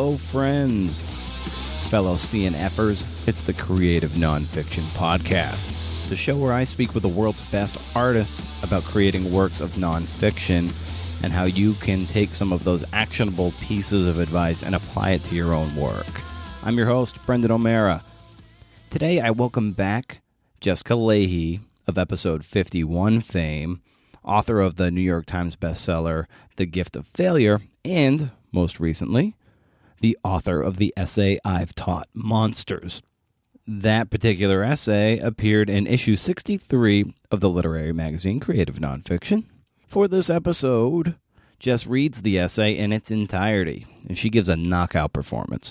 Hello, friends, fellow CNFers. It's the Creative Nonfiction Podcast, the show where I speak with the world's best artists about creating works of nonfiction and how you can take some of those actionable pieces of advice and apply it to your own work. I'm your host, Brendan O'Mara. Today, I welcome back Jessica Lahey of episode 51 fame, author of the New York Times bestseller, The Gift of Failure, and, most recently, the author of the essay I've Taught Monsters. That particular essay appeared in issue 63 of the literary magazine Creative Nonfiction. For this episode, Jess reads the essay in its entirety, and she gives a knockout performance.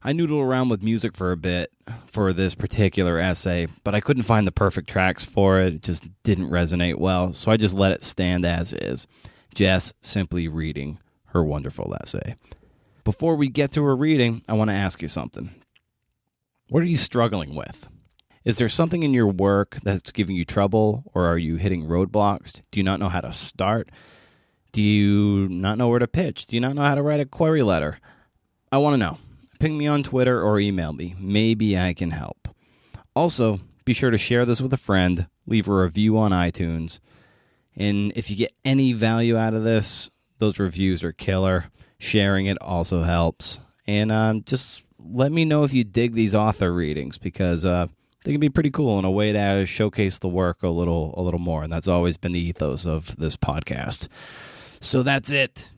I noodled around with music for a bit for this particular essay, but I couldn't find the perfect tracks for it. It just didn't resonate well, so I just let it stand as is. Jess simply reading her wonderful essay. Before we get to her reading, I want to ask you something. What are you struggling with? Is there something in your work that's giving you trouble, or are you hitting roadblocks? Do you not know how to start? Do you not know where to pitch? Do you not know how to write a query letter? I want to know. Ping me on Twitter or email me. Maybe I can help. Also, be sure to share this with a friend, leave a review on iTunes, and if you get any value out of this, those reviews are killer. Sharing it also helps. And just let me know if you dig these author readings, because they can be pretty cool in a way to showcase the work a little more, and that's always been the ethos of this podcast. So that's it.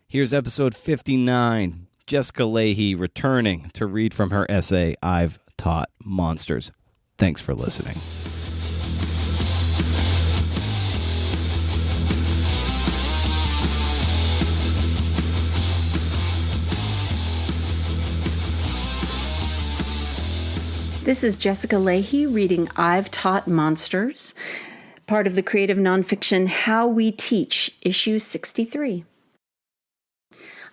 Here's episode 59. Jessica Lahey returning to read from her essay, I've Taught Monsters. Thanks for listening. This is Jessica Lahey reading I've Taught Monsters, part of the Creative Nonfiction How We Teach, issue 63.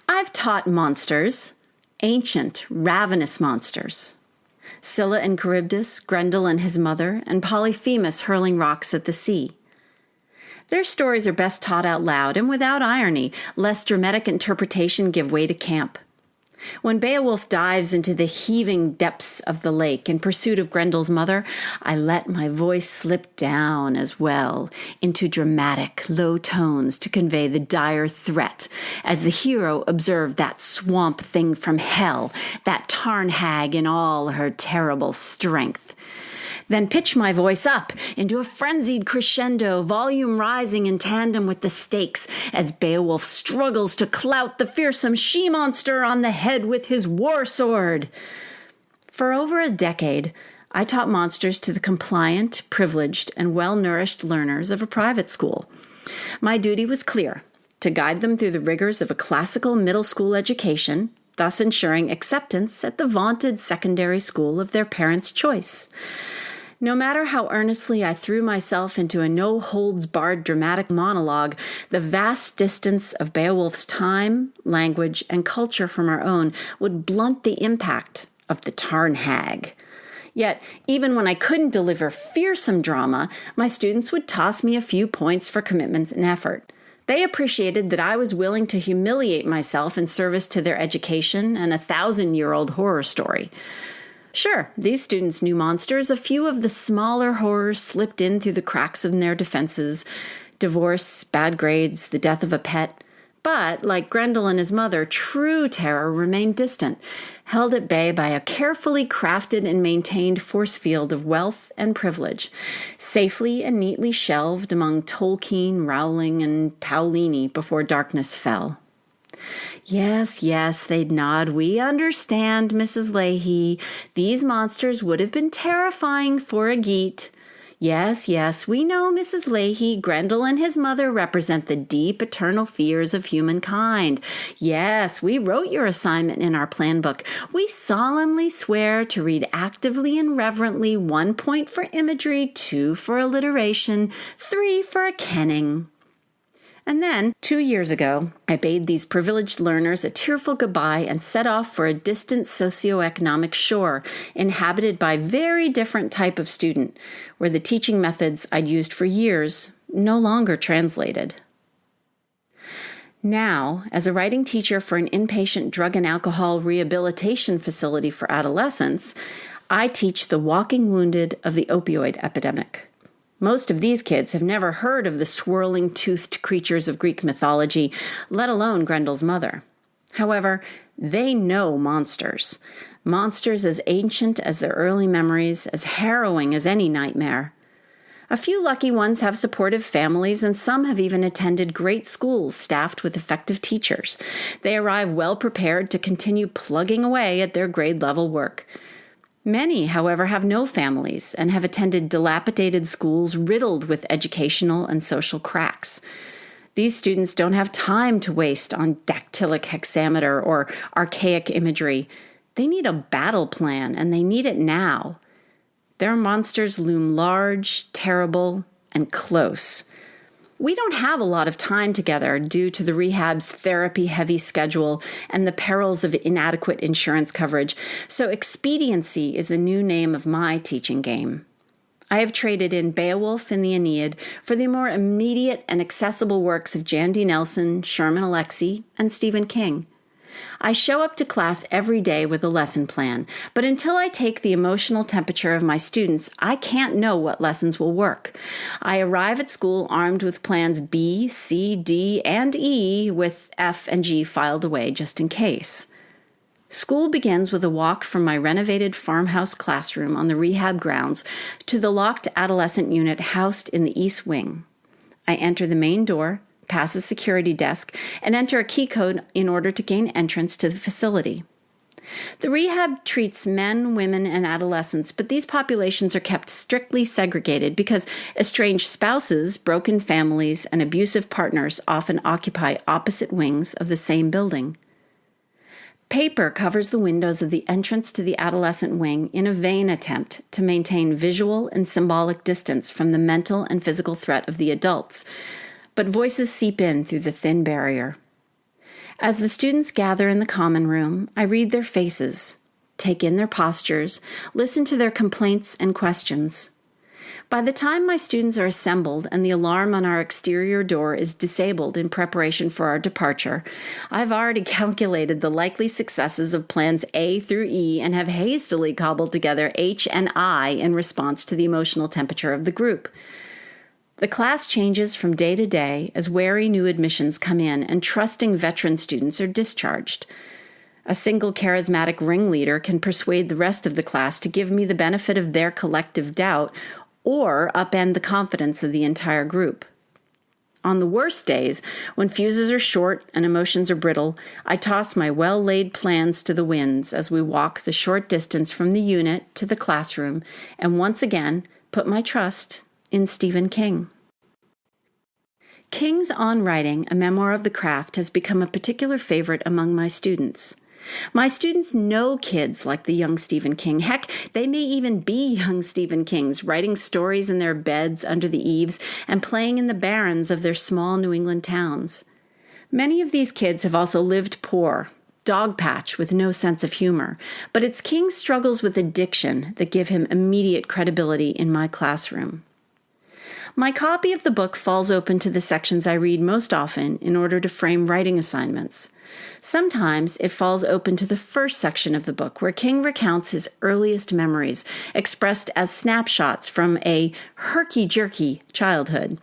I've taught monsters, ancient, ravenous monsters. Scylla and Charybdis, Grendel and his mother, and Polyphemus hurling rocks at the sea. Their stories are best taught out loud and without irony, lest dramatic interpretation give way to camp. When Beowulf dives into the heaving depths of the lake in pursuit of Grendel's mother, I let my voice slip down as well into dramatic, low tones to convey the dire threat as the hero observed that swamp thing from hell, that Tarn hag in all her terrible strength. Then pitch my voice up into a frenzied crescendo, volume rising in tandem with the stakes as Beowulf struggles to clout the fearsome she-monster on the head with his war sword. For over a decade, I taught monsters to the compliant, privileged, and well-nourished learners of a private school. My duty was clear: to guide them through the rigors of a classical middle school education, thus ensuring acceptance at the vaunted secondary school of their parents' choice. No matter how earnestly I threw myself into a no-holds-barred dramatic monologue, the vast distance of Beowulf's time, language, and culture from our own would blunt the impact of the Tarn hag. Yet, even when I couldn't deliver fearsome drama, my students would toss me a few points for commitment and effort. They appreciated that I was willing to humiliate myself in service to their education and a 1,000-year-old horror story. Sure, these students knew monsters. A few of the smaller horrors slipped in through the cracks in their defenses. Divorce, bad grades, the death of a pet. But, like Grendel and his mother, true terror remained distant, held at bay by a carefully crafted and maintained force field of wealth and privilege, safely and neatly shelved among Tolkien, Rowling, and Paolini before darkness fell. Yes, they'd nod. We understand, Mrs. Lahey. These monsters would have been terrifying for a Geat. Yes, we know, Mrs. Lahey. Grendel and his mother represent the deep, eternal fears of humankind. Yes, we wrote your assignment in our plan book. We solemnly swear to read actively and reverently 1 point for imagery, 2 for alliteration, 3 for a kenning. And then, 2 years ago, I bade these privileged learners a tearful goodbye and set off for a distant socioeconomic shore inhabited by very different type of student, where the teaching methods I'd used for years no longer translated. Now, as a writing teacher for an inpatient drug and alcohol rehabilitation facility for adolescents, I teach the walking wounded of the opioid epidemic. Most of these kids have never heard of the swirling toothed creatures of Greek mythology, let alone Grendel's mother. However, they know monsters. Monsters as ancient as their early memories, as harrowing as any nightmare. A few lucky ones have supportive families, and some have even attended great schools staffed with effective teachers. They arrive well prepared to continue plugging away at their grade-level work. Many, however, have no families and have attended dilapidated schools riddled with educational and social cracks. These students don't have time to waste on dactylic hexameter or archaic imagery. They need a battle plan, and they need it now. Their monsters loom large, terrible, and close. We don't have a lot of time together due to the rehab's therapy-heavy schedule and the perils of inadequate insurance coverage, so expediency is the new name of my teaching game. I have traded in Beowulf and the Aeneid for the more immediate and accessible works of Jan D. Nelson, Sherman Alexie, and Stephen King. I show up to class every day with a lesson plan, but until I take the emotional temperature of my students, I can't know what lessons will work. I arrive at school armed with plans B, C, D, and E, with F and G filed away just in case. School begins with a walk from my renovated farmhouse classroom on the rehab grounds to the locked adolescent unit housed in the East Wing. I enter the main door, pass a security desk, and enter a key code in order to gain entrance to the facility. The rehab treats men, women, and adolescents, but these populations are kept strictly segregated because estranged spouses, broken families, and abusive partners often occupy opposite wings of the same building. Paper covers the windows of the entrance to the adolescent wing in a vain attempt to maintain visual and symbolic distance from the mental and physical threat of the adults, but voices seep in through the thin barrier. As the students gather in the common room, I read their faces, take in their postures, listen to their complaints and questions. By the time my students are assembled and the alarm on our exterior door is disabled in preparation for our departure, I've already calculated the likely successes of plans A through E and have hastily cobbled together H and I in response to the emotional temperature of the group. The class changes from day to day as wary new admissions come in and trusting veteran students are discharged. A single charismatic ringleader can persuade the rest of the class to give me the benefit of their collective doubt or upend the confidence of the entire group. On the worst days, when fuses are short and emotions are brittle, I toss my well-laid plans to the winds as we walk the short distance from the unit to the classroom and once again put my trust in Stephen King. King's On Writing, a memoir of the craft, has become a particular favorite among my students. My students know kids like the young Stephen King. Heck, they may even be young Stephen Kings, writing stories in their beds under the eaves and playing in the barrens of their small New England towns. Many of these kids have also lived poor, dogpatch with no sense of humor, but it's King's struggles with addiction that give him immediate credibility in my classroom. My copy of the book falls open to the sections I read most often in order to frame writing assignments. Sometimes it falls open to the first section of the book, where King recounts his earliest memories, expressed as snapshots from a herky-jerky childhood.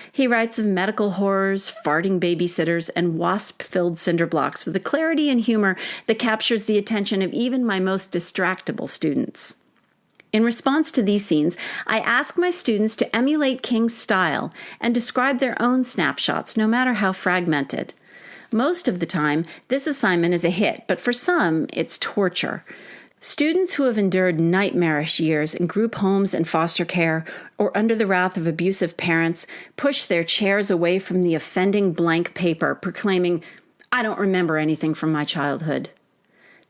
He writes of medical horrors, farting babysitters, and wasp-filled cinder blocks with a clarity and humor that captures the attention of even my most distractible students. In response to these scenes, I ask my students to emulate King's style and describe their own snapshots, no matter how fragmented. Most of the time, this assignment is a hit, but for some, it's torture. Students who have endured nightmarish years in group homes and foster care, or under the wrath of abusive parents, push their chairs away from the offending blank paper, proclaiming, "I don't remember anything from my childhood."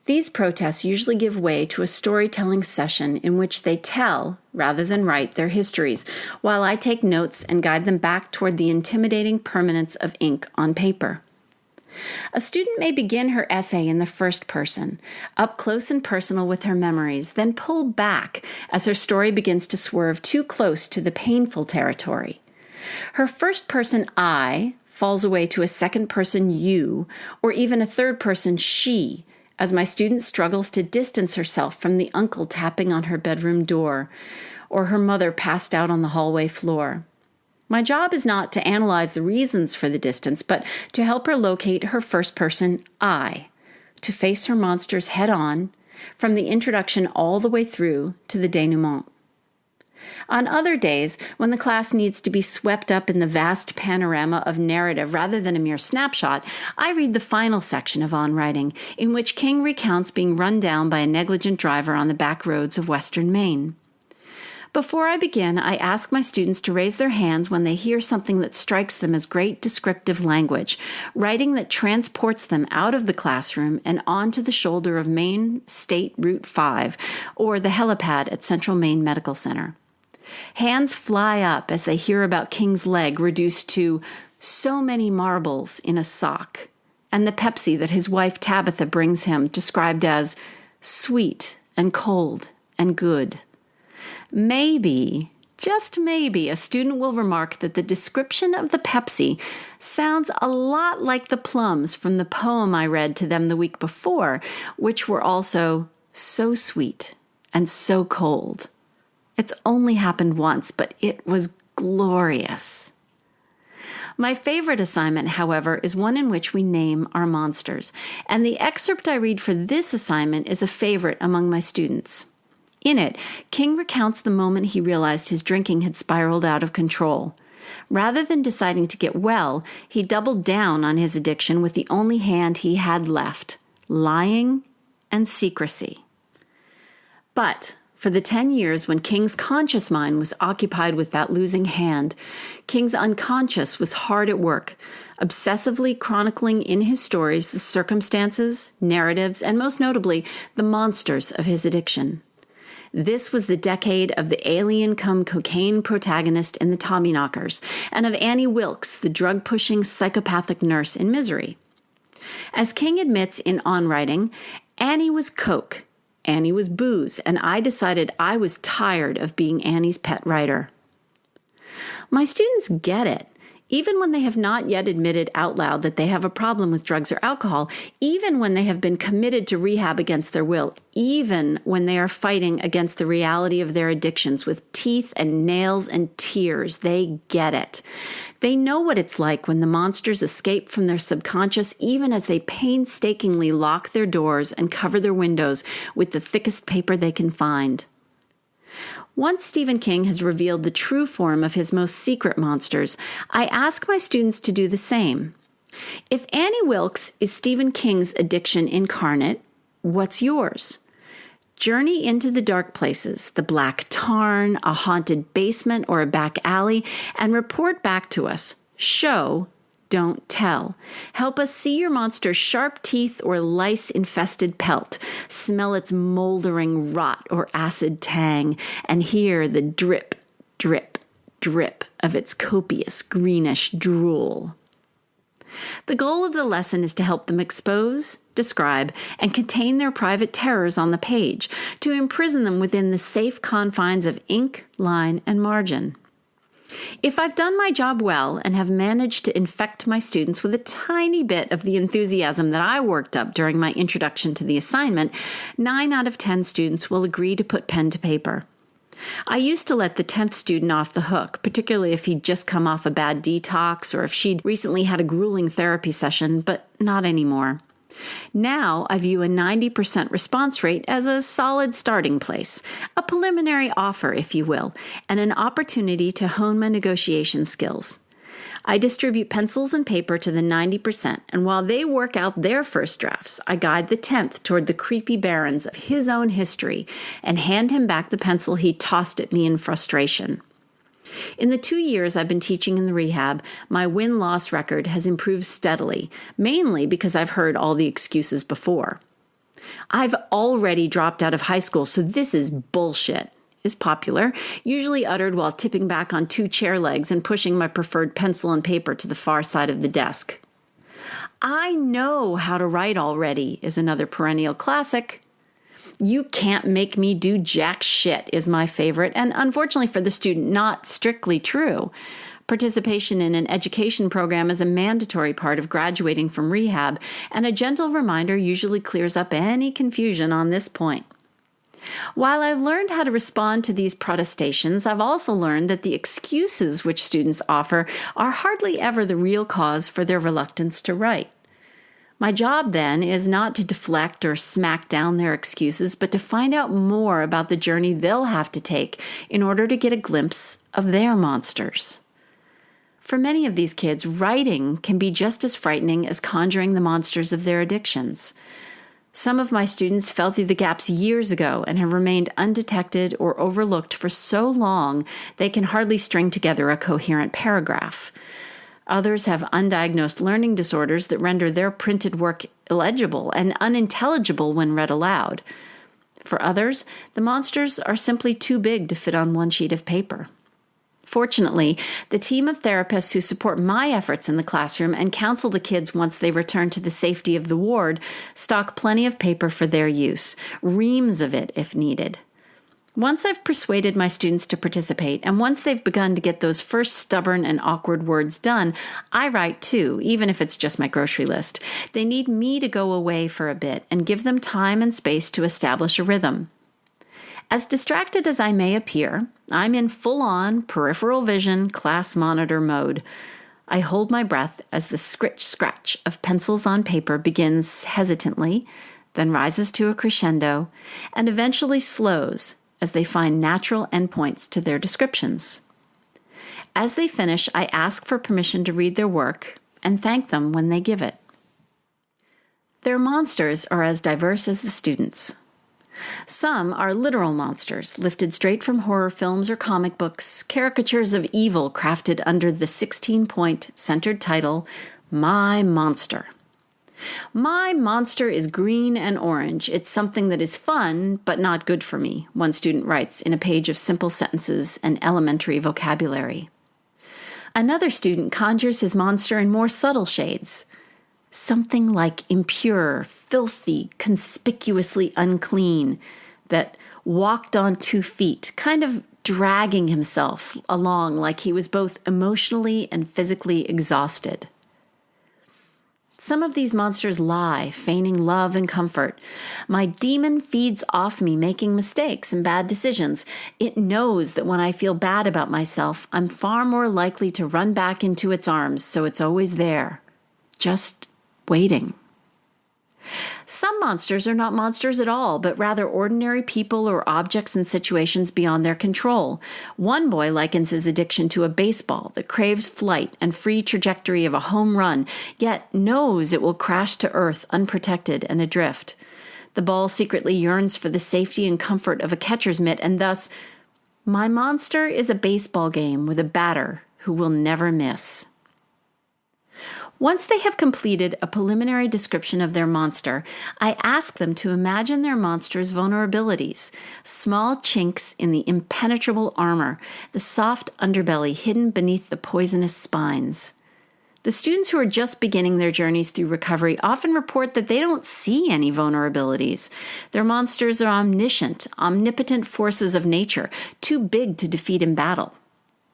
These protests usually give way to a storytelling session in which they tell, rather than write, their histories, while I take notes and guide them back toward the intimidating permanence of ink on paper. A student may begin her essay in the first person, up close and personal with her memories, then pull back as her story begins to swerve too close to the painful territory. Her first person I falls away to a second person you, or even a third person she, as my student struggles to distance herself from the uncle tapping on her bedroom door, or her mother passed out on the hallway floor. My job is not to analyze the reasons for the distance, but to help her locate her first person I, to face her monsters head on, from the introduction all the way through to the denouement. On other days, when the class needs to be swept up in the vast panorama of narrative rather than a mere snapshot, I read the final section of On Writing, in which King recounts being run down by a negligent driver on the back roads of western Maine. Before I begin, I ask my students to raise their hands when they hear something that strikes them as great descriptive language, writing that transports them out of the classroom and onto the shoulder of Maine State Route 5 or the helipad at Central Maine Medical Center. Hands fly up as they hear about King's leg reduced to so many marbles in a sock, and the Pepsi that his wife Tabitha brings him described as sweet and cold and good. Maybe, just maybe, a student will remark that the description of the Pepsi sounds a lot like the plums from the poem I read to them the week before, which were also so sweet and so cold. It's only happened once, but it was glorious. My favorite assignment, however, is one in which we name our monsters, and the excerpt I read for this assignment is a favorite among my students. In it, King recounts the moment he realized his drinking had spiraled out of control. Rather than deciding to get well, he doubled down on his addiction with the only hand he had left, lying and secrecy. But for the 10 years when King's conscious mind was occupied with that losing hand, King's unconscious was hard at work, obsessively chronicling in his stories the circumstances, narratives, and most notably, the monsters of his addiction. This was the decade of the alien-cum-cocaine protagonist in The Tommyknockers, and of Annie Wilkes, the drug-pushing psychopathic nurse in Misery. As King admits in On Writing, Annie was coke, Annie was booze, and I decided I was tired of being Annie's pet writer. My students get it. Even when they have not yet admitted out loud that they have a problem with drugs or alcohol, even when they have been committed to rehab against their will, even when they are fighting against the reality of their addictions with teeth and nails and tears, they get it. They know what it's like when the monsters escape from their subconscious, even as they painstakingly lock their doors and cover their windows with the thickest paper they can find. Once Stephen King has revealed the true form of his most secret monsters, I ask my students to do the same. If Annie Wilkes is Stephen King's addiction incarnate, what's yours? Journey into the dark places, the black tarn, a haunted basement, or a back alley, and report back to us. Show, don't tell. Help us see your monster's sharp teeth or lice-infested pelt, smell its moldering rot or acid tang, and hear the drip, drip, drip of its copious greenish drool. The goal of the lesson is to help them expose, describe, and contain their private terrors on the page, to imprison them within the safe confines of ink, line, and margin. If I've done my job well and have managed to infect my students with a tiny bit of the enthusiasm that I worked up during my introduction to the assignment, 9 out of 10 students will agree to put pen to paper. I used to let the 10th student off the hook, particularly if he'd just come off a bad detox or if she'd recently had a grueling therapy session, but not anymore. Now I view a 90% response rate as a solid starting place, a preliminary offer, if you will, and an opportunity to hone my negotiation skills. I distribute pencils and paper to the 90%, and while they work out their first drafts, I guide the 10th toward the creepy barrens of his own history and hand him back the pencil he tossed at me in frustration. In the 2 years I've been teaching in the rehab, my win-loss record has improved steadily, mainly because I've heard all the excuses before. I've already dropped out of high school, so this is bullshit, is popular, usually uttered while tipping back on 2 chair legs and pushing my preferred pencil and paper to the far side of the desk. I know how to write already is another perennial classic. You can't make me do jack shit is my favorite, and unfortunately for the student, not strictly true. Participation in an education program is a mandatory part of graduating from rehab, and a gentle reminder usually clears up any confusion on this point. While I've learned how to respond to these protestations, I've also learned that the excuses which students offer are hardly ever the real cause for their reluctance to write. My job, then, is not to deflect or smack down their excuses, but to find out more about the journey they'll have to take in order to get a glimpse of their monsters. For many of these kids, writing can be just as frightening as conjuring the monsters of their addictions. Some of my students fell through the gaps years ago and have remained undetected or overlooked for so long they can hardly string together a coherent paragraph. Others have undiagnosed learning disorders that render their printed work illegible and unintelligible when read aloud. For others, the monsters are simply too big to fit on one sheet of paper. Fortunately, the team of therapists who support my efforts in the classroom and counsel the kids once they return to the safety of the ward stock plenty of paper for their use, reams of it if needed. Once I've persuaded my students to participate, and once they've begun to get those first stubborn and awkward words done, I write too, even if it's just my grocery list. They need me to go away for a bit and give them time and space to establish a rhythm. As distracted as I may appear, I'm in full-on peripheral vision class monitor mode. I hold my breath as the scritch-scratch of pencils on paper begins hesitantly, then rises to a crescendo, and eventually slows as they find natural endpoints to their descriptions. As they finish, I ask for permission to read their work and thank them when they give it. Their monsters are as diverse as the students. Some are literal monsters, lifted straight from horror films or comic books, caricatures of evil crafted under the 16-point centered title, My Monster. My monster is green and orange. It's something that is fun, but not good for me, one student writes in a page of simple sentences and elementary vocabulary. Another student conjures his monster in more subtle shades. Something like impure, filthy, conspicuously unclean, that walked on 2 feet, kind of dragging himself along like he was both emotionally and physically exhausted. Some of these monsters lie, feigning love and comfort. My demon feeds off me, making mistakes and bad decisions. It knows that when I feel bad about myself, I'm far more likely to run back into its arms, so it's always there, just waiting. Some monsters are not monsters at all, but rather ordinary people or objects and situations beyond their control. One boy likens his addiction to a baseball that craves flight and free trajectory of a home run, yet knows it will crash to earth unprotected and adrift. The ball secretly yearns for the safety and comfort of a catcher's mitt, and thus, my monster is a baseball game with a batter who will never miss. Once they have completed a preliminary description of their monster, I ask them to imagine their monster's vulnerabilities, small chinks in the impenetrable armor, the soft underbelly hidden beneath the poisonous spines. The students who are just beginning their journeys through recovery often report that they don't see any vulnerabilities. Their monsters are omniscient, omnipotent forces of nature, too big to defeat in battle.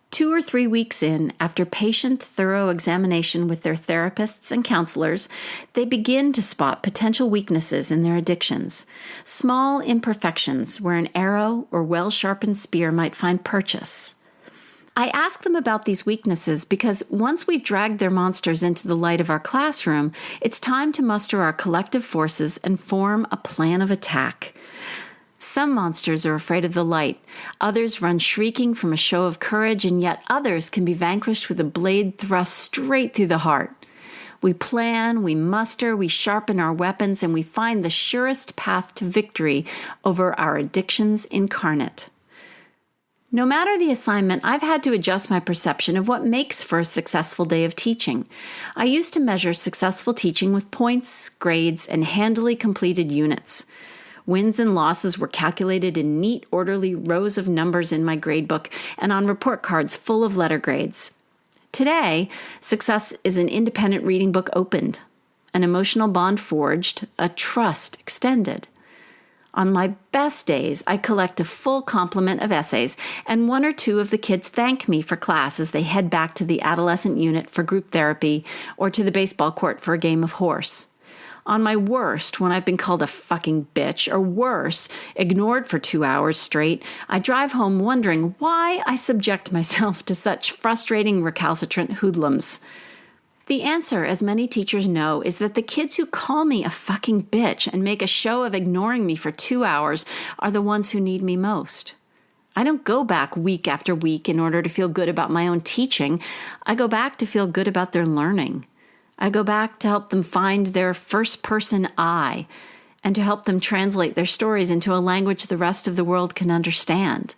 2 or 3 weeks in, after patient, thorough examination with their therapists and counselors, they begin to spot potential weaknesses in their addictions, small imperfections where an arrow or well-sharpened spear might find purchase. I ask them about these weaknesses because once we've dragged their monsters into the light of our classroom, it's time to muster our collective forces and form a plan of attack. Some monsters are afraid of the light, others run shrieking from a show of courage, and yet others can be vanquished with a blade thrust straight through the heart. We plan, we muster, we sharpen our weapons, and we find the surest path to victory over our addictions incarnate. No matter the assignment, I've had to adjust my perception of what makes for a successful day of teaching. I used to measure successful teaching with points, grades, and handily completed units. Wins and losses were calculated in neat, orderly rows of numbers in my gradebook and on report cards full of letter grades. Today, success is an independent reading book opened, an emotional bond forged, a trust extended. On my best days, I collect a full complement of essays, and one or two of the kids thank me for class as they head back to the adolescent unit for group therapy or to the baseball court for a game of horse. On my worst, when I've been called a fucking bitch, or worse, ignored for 2 hours straight, I drive home wondering why I subject myself to such frustrating recalcitrant hoodlums. The answer, as many teachers know, is that the kids who call me a fucking bitch and make a show of ignoring me for 2 hours are the ones who need me most. I don't go back week after week in order to feel good about my own teaching. I go back to feel good about their learning. I go back to help them find their first-person I and to help them translate their stories into a language the rest of the world can understand.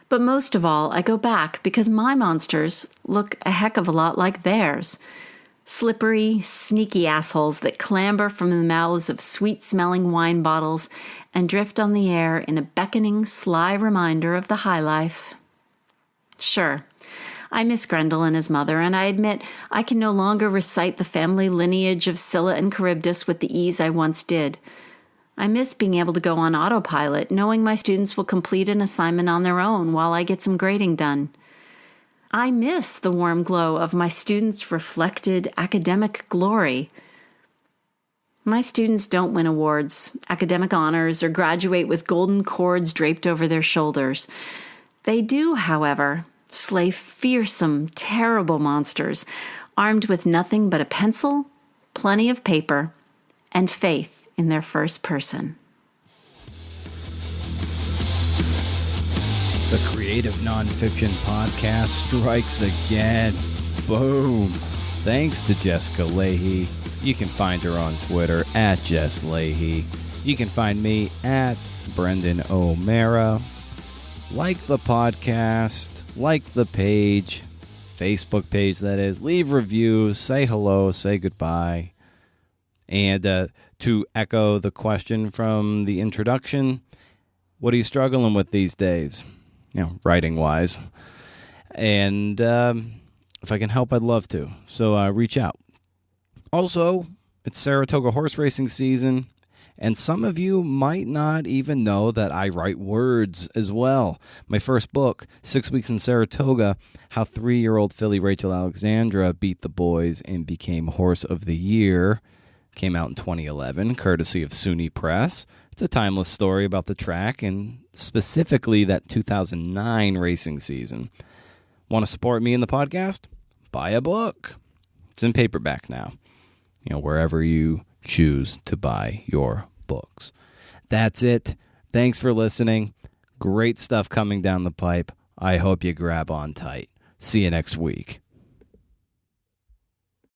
But most of all, I go back because my monsters look a heck of a lot like theirs. Slippery, sneaky assholes that clamber from the mouths of sweet-smelling wine bottles and drift on the air in a beckoning, sly reminder of the high life. Sure, I miss Grendel and his mother, and I admit I can no longer recite the family lineage of Scylla and Charybdis with the ease I once did. I miss being able to go on autopilot, knowing my students will complete an assignment on their own while I get some grading done. I miss the warm glow of my students' reflected academic glory. My students don't win awards, academic honors, or graduate with golden cords draped over their shoulders. They do, however, slay fearsome, terrible monsters, armed with nothing but a pencil, plenty of paper, and faith in their first person. The Creative Nonfiction Podcast strikes again. Boom. Thanks to Jessica Lahey. You can find her on Twitter at Jess Lahey. You can find me at Brendan O'Mara. Like the podcast, like the page, Facebook page that is. Leave reviews, say hello, say goodbye. And to echo the question from the introduction, what are you struggling with these days? Writing-wise. And if I can help, I'd love to. So reach out. Also, it's Saratoga horse racing season, and some of you might not even know that I write words as well. My first book, 6 Weeks in Saratoga, How 3-Year-Old filly Rachel Alexandra Beat the Boys and Became Horse of the Year, came out in 2011, courtesy of SUNY Press. It's a timeless story about the track and specifically that 2009 racing season. Want to support me in the podcast? Buy a book. It's in paperback now. Wherever you choose to buy your books. That's it. Thanks for listening. Great stuff coming down the pipe. I hope you grab on tight. See you next week.